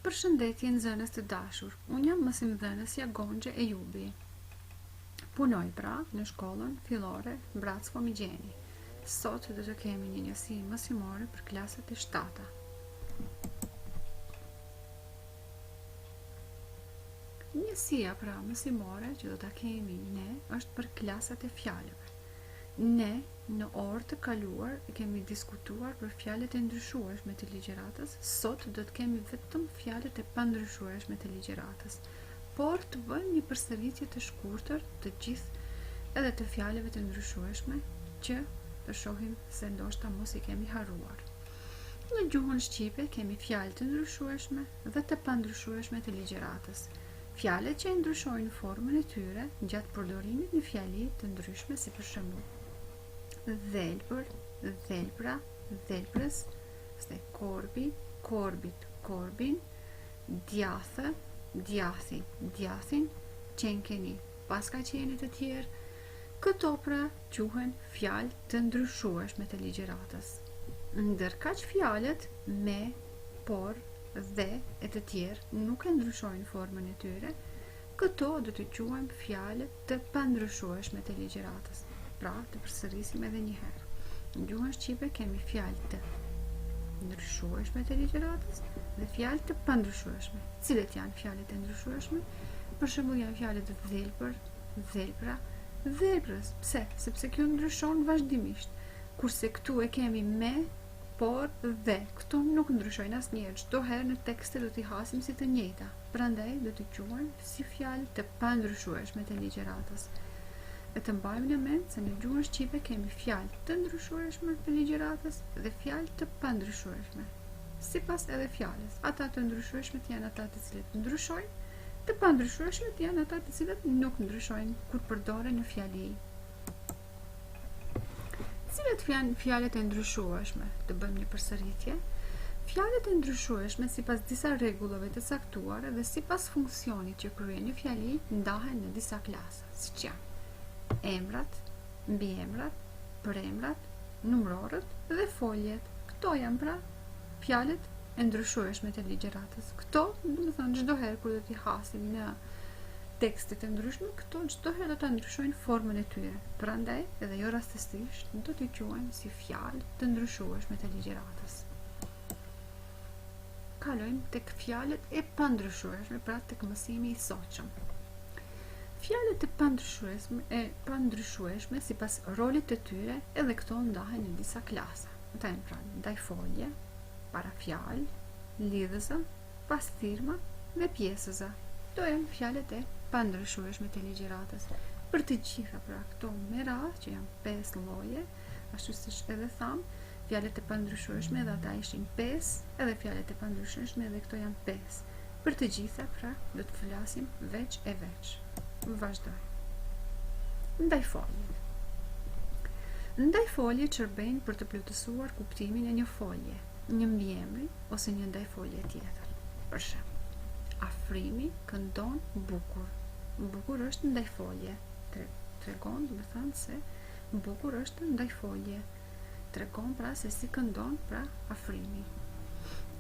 Përshëndetje nxënës të dashur, unë jam mësimdhënësja Gonxhe Ejubi. Punoj pra në shkollën fillore Brac Fomigjeni. Sot do të kemi një njësi mësimore për klasat e 7-ta. Njësia pra mësimore që do të kemi ne është për klasat e fjalëve. Ne në orë të kaluar kemi diskutuar për fjalët e ndryshueshme të ligjëratës, sot do të kemi vetëm fjalët e pandryshueshme të ligjëratës, por të bëjmë një përsëritje të shkurtër të gjithë edhe të fjalëve të ndryshueshme që të shohim se ndoshta mos i kemi harruar. Në gjuhën shqipe kemi fjalë të ndryshueshme dhe të pandryshueshme të ligjëratës. Fjalët që ndryshojnë formën e tyre gjatë përdorimit në fjali të ndryshme, si për shembull dhelpër, dhelpra, dhelprës, korbi, korbit, korbin, djathë, djathi, djathin, qenkeni, paska qenit të tjerë. Këto pra quhen fjalë të ndryshueshme të ligjëratës. Ndërkaq fjalët me, por, dhe e të tjerë nuk e ndryshojnë formën e tyre, këto do të quajmë fjalët të pandryshueshme të ligjëratës. Pra, të përsërisim edhe një herë. Në gjuhën shqipe kemi fjalë të ndryshueshme të ligjëratës dhe fjalë të pandryshueshme. Cilat janë fjalët e ndryshueshme? Për shembull janë fjalët dhelpër, dhelpra, dhelprës. Pse? Sepse kjo ndryshon vazhdimisht. Kurse këtu e kemi me, por dhe. Këto nuk ndryshojnë asnjëherë. Çdo herë në tekste do t'i hasim si të njëjta. Prandaj do t'i quajmë si fjalë të pandryshueshme të ligjëratës. E të mbajmë në mend se në gjuhën shqipe kemi fjalë të ndryshueshme të ligjëratës dhe fjalë të pandryshueshme. Sipas edhe fjalës, ata të ndryshueshmet janë ata të cilët ndryshojnë, të pandryshueshmet janë ata të cilët nuk ndryshojnë kur përdoren në fjali. Cilat janë fjalët e ndryshueshme? Të bëjmë një përsëritje. Fjalët e ndryshueshme sipas disa rregullave të caktuara dhe sipas funksionit që kryen një fjali ndahen në disa klasa, siç janë emrat, mbiemrat, përemrat, numërorët dhe foljet. Këto janë pra fjalët e ndryshueshme të ligjëratës. Këto, do të thonë, çdo herë kur do t'i hasim në tekste të ndryshme, këto çdo herë do ta ndryshojnë formën e tyre. Prandaj, edhe jo rastësisht, do t'i quajmë si fjalë të ndryshueshme të ligjëratës. Kalojmë tek fjalët e pandryshueshme, pra tek mësimi i sotshëm. Fjalët e pandryshueshme sipas rolit të tyre edhe këto ndahen në disa klasa. Ata janë pra ndajfolje, parafjalë, lidhëza, pasthirma dhe pjesëza. Këto janë fjalët e pandryshueshme të ligjëratës. Për të gjitha pra këto me radhë që janë 5 lloje, ashtu siç edhe tham, fjalët e pandryshueshme edhe ata ishin 5, edhe fjalët e pandryshueshme edhe këto janë 5. Për të gjitha pra do të flasim veç e veç. Vazhdoj. Ndajfolje. Ndajfolje çrbejnë për të plotësuar kuptimin e një folje, një mbiemri ose një ndajfolje tjetër. Për shembull, afrimi këndon bukur. Bukur është ndajfolje. Tregon, do të thënë se bukur është ndajfolje. Tregon pra se si këndon pra afrimi.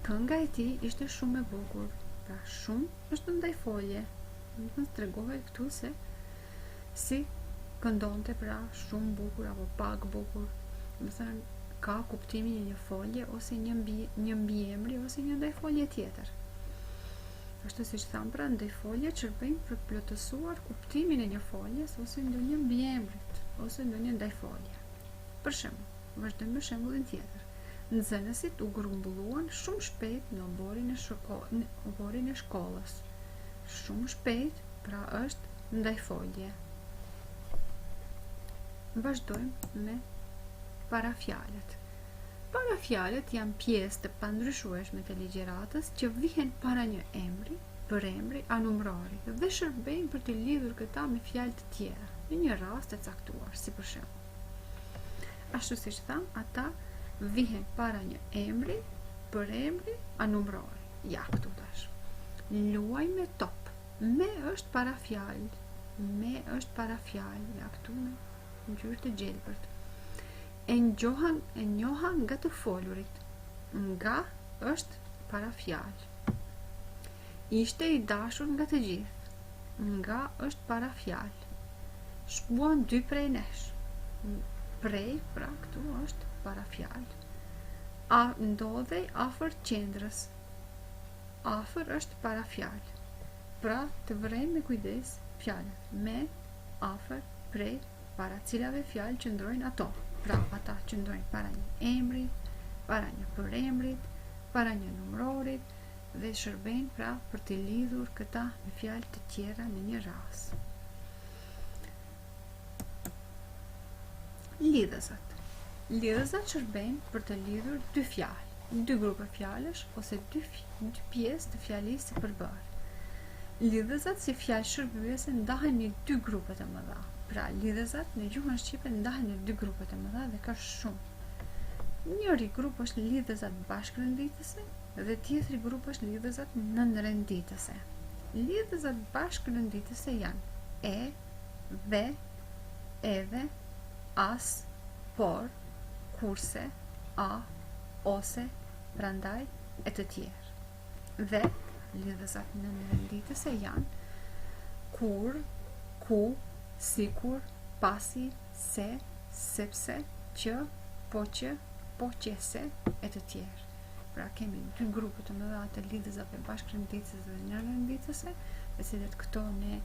Kënga e tij ishte shumë e bukur. Pra shumë është ndajfolje. Të tregohet këtu se si këndonte pra shumë bukur apo pak bukur. Do thënë ka kuptimin e një folje ose një mbiemri ose një ndajfolje tjetër. Ashtu siç tham pra, ndajfolje çrbejnë për të plotësuar kuptimin e një foljes ose ndonjë mbiemrit ose ndonjë ndajfolje. Për shembull, vazhdojmë me shembullin tjetër. Nxënësit u grumbulluan shumë shpejt në oborin e shkollës. Shumë shpejt, pra është ndajfolje. Vazhdojmë me parafjalët. Parafjalët janë pjesë të pandryshueshme të ligjëratës që vihen para një emri, përemri, anumrori dhe shërbejnë për të lidhur këta me fjalë të tjera në një rast të caktuar, si për shembull. Ashtu siç tham, ata vihen para një emri, përemri, anumrori. Ja këtu tash. Luaj me top. Me është parafjalë. Me është parafjalë. Ja këtu në ngjyrë të gjelbërt. E njoha nga të folurit. Nga është parafjalë. Ishte I dashur nga të gjithë. Nga është para fjalë. Shkuan dy prej nesh. Prej, pra këtu është para fjalë. Ndodhej afër qendrës. Afër është para fjalë. Pra të vërejmë me kujdes fjalët. Me, afër, prej, para cilave fjalë qëndrojnë ato. Pra ata qëndrojnë para një emrit, para një përemrit, para një numërorit dhe shërbejnë pra për të lidhur këta me fjalë të tjera në një rast. Lidhëzat. Lidhëzat shërbejnë për të lidhur dy fjalë, dy grupe fjalësh ose dy pjesë të fjalisë së përbërë. Lidhëzat si fjalë shërbyese ndahen në dy grupe të mëdha. Pra lidhëzat në gjuhën shqipe ndahen në dy grupe të mëdha dhe ka shumë. Njëri grup është lidhëzat bashkërënditëse dhe tjetri grup është lidhëzat nënrenditëse. Lidhëzat bashkërënditëse janë dhe, edhe, as, por, kurse, ose, prandaj e të tjerë. Dhe lidhëzat nënrenditëse janë kur, ku, sikur, pasi, se, sepse, që, po qese e të tjerë. Pra kemi dy grupe të mëdha të lidhëzave bashkërënditëse dhe nënrenditëse, të cilat këto ne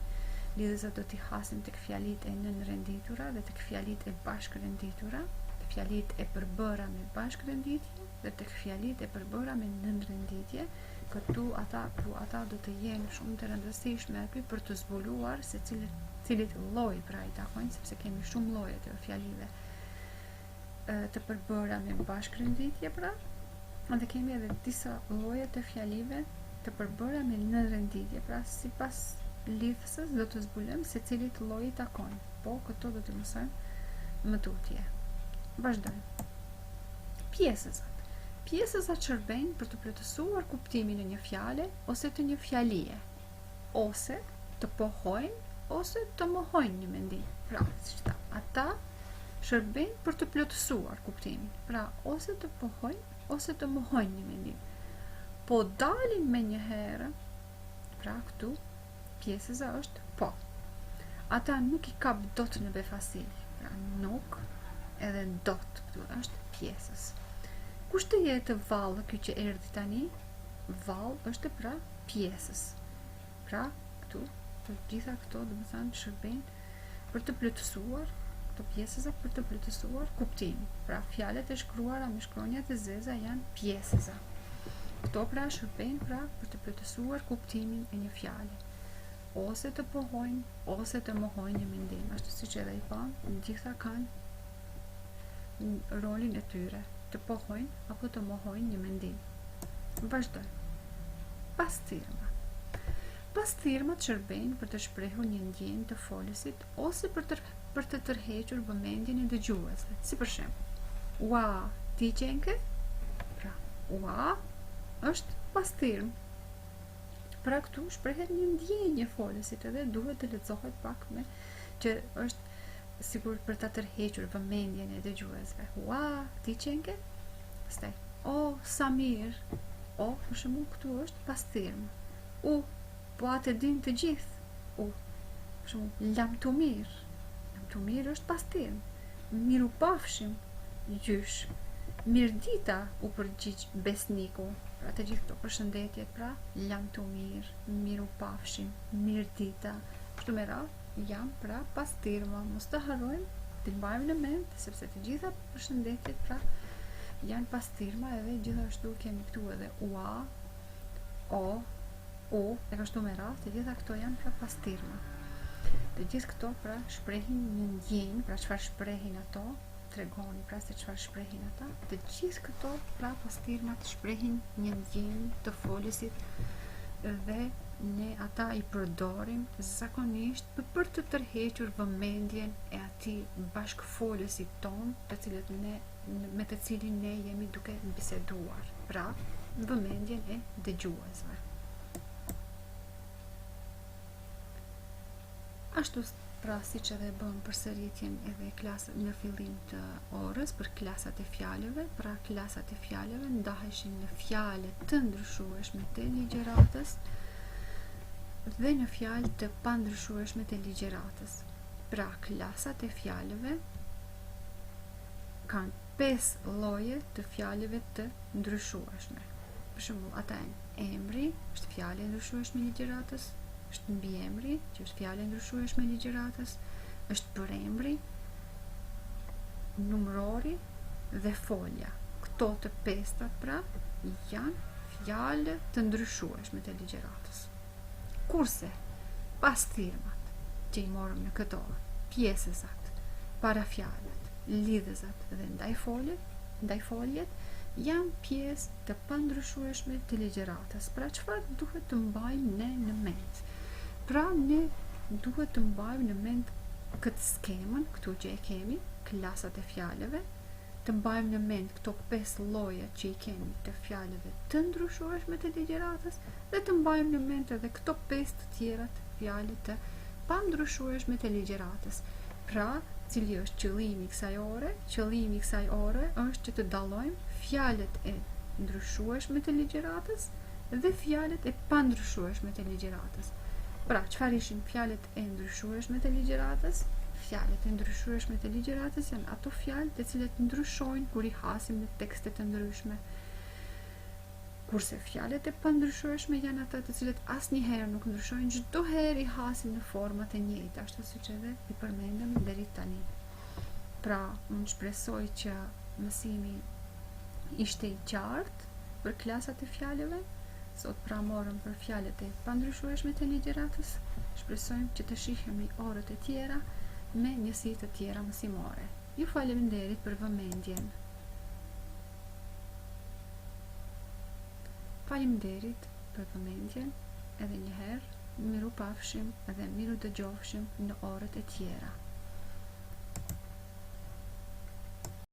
lidhëzat do t'i hasim tek fjalitë e nënrenditura dhe tek fjalitë e bashkërënditura, tek fjalitë e përbëra me bashkërënditje dhe tek fjalitë e përbëra me nënrenditje. Këtu ata do të jenë shumë të rëndësishme aty për të zbuluar se cilit lloj pra I takojnë, sepse kemi shumë lloje të fjalive të përbëra me bashkërënditje pra, dhe kemi edhe disa lloje të fjalive të përbëra me nënrenditje, pra sipas lidhësës do të zbulojmë se cilit lloj I takojnë, po këto do të mësojmë më tutje. Vazhdojmë. Pjesëzat. Pjesëzat shërbejnë për të plotësuar kuptimin e një fjale ose të një fjalie, ose të pohojnë ose të mohojnë një mendim. Pra, siç tha, ata shërbejnë për të plotësuar kuptimin, pra ose të pohojnë ose të mohojnë një mendim. Po dalin me një herë, pra këtu pjesëza është po. Ata nuk I kap dot në befasi, pra nuk edhe dot këtu është pjesës. Kush të jetë vallë ky që erdhi tani? Vallë është pra pjesës. Pra këtu të gjitha këto do të thonë shërbejnë për të plotësuar këto pjesëza për të plotësuar kuptimin. Pra fjalët e shkruara me shkronja të zeza janë pjesëza. Këto pra shërbejnë pra për të plotësuar kuptimin e një fjale. Ose të pohojnë, ose të mohojnë një mendim. Ashtu siç edhe I pamë, gjitha kanë rolin e tyre, të pohojnë apo të mohojnë një mendim. Vazhdojmë. Pastirma. Pastirmat shërbejnë për të shprehur një ndjenjë të folësit ose për të tërhequr vëmendjen e dëgjuesve. Si për shembull, ua, ti qenke? Pra, ua është pastirm. Pra këtu shprehet një ndjenjë folësit edhe duhet të lexohet pak me që është sigur për ta tërhequr vëmendjen e dëgjuesve. Ua, ti qenke? Pastaj, o, sa mirë. O, për shembull, këtu është pastirm. Po atë din të gjithë. Për shembull, lam të mirë. Lam të mirë është pastirm. Miru pafshim, gjysh. Mirdita u përgjigj besniku. Pra të gjithë këto përshëndetjet, pra lam të mirë, miru pafshim, mirdita. Kështu me radhë janë pra pastirma. Mos të harrojmë, të mbajmë në mend, sepse të gjitha përshëndetjet pra janë pastirma edhe gjithashtu kemi këtu edhe ua, o, e kështu me radhë, të gjitha këto janë pra pastirma. Të gjithë këto pra shprehin një ndjenjë, pra çfarë shprehin ato, tregoni pra se çfarë shprehin ata. Të gjithë këto pra pastirmat shprehin një ndjenjë të folësit dhe ne ata I përdorim zakonisht për të tërhequr vëmendjen e atij bashkëfolësit ton, me të cilin ne jemi duke biseduar, pra vëmendjen e dëgjuesve. Ashtu pra siç edhe bëm përsëritjen edhe klasë në fillim të orës për klasat e fjalëve, pra klasat e fjalëve ndaheshin në fjale të ndryshueshme të ligjëratës dhe në fjalë të pandryshueshme të ligjëratës. Pra, klasat e fjalëve kanë 5 lloje të fjalëve të ndryshueshme. Për shembull, ata janë emri, është fjalë e ndryshueshme e ligjëratës, është mbiemri, që është fjalë e ndryshueshme e ligjëratës, është përemri, numërori dhe folja. Këto të pestat pra janë fjalë të ndryshueshme të ligjëratës. Kurse pas thirrmat që i morëm në këto pjesësat, parafjalët, lidhësat dhe ndajfoljet janë pjesë të pandryshueshme të ligjëratës. Pra çfarë duhet të mbajmë ne në mend? Pra ne duhet të mbajmë në mend këtë skemën, këtu që e kemi, klasat e fjalëve, të mbajmë në mend këto 5 lloje që i kemi të fjalëve të ndryshueshme të ligjëratës dhe të mbajmë në mend edhe këto 5 të tjera të fjalë të pandryshueshme të ligjëratës. Pra, cili është qëllimi i kësaj ore? Qëllimi i kësaj ore është që të dallojmë fjalët e ndryshueshme të ligjëratës dhe fjalët e pandryshueshme të ligjëratës. Pra, çfarë ishin fjalët e ndryshueshme të ligjëratës? Fjalët e ndryshueshme të ligjëratës janë ato fjalë të cilat ndryshojnë kur i hasim në tekste të ndryshme. Kurse fjalët e pandryshueshme janë ato të cilat asnjëherë nuk ndryshojnë, çdo herë i hasim në forma të njëjta, ashtu siç edhe i përmendëm deri tani. Pra, unë shpresoj që mësimi ishte i qartë për klasat e fjalëve. Sot pra morëm për fjalët e pandryshueshme të ligjëratës. Shpresojmë që të shihemi orët e tjera me njësi të tjera mësimore. Ju faleminderit për vëmendjen. Faleminderit për vëmendjen edhe një herë. Miru pafshim edhe miru dëgjofshim në orët e tjera.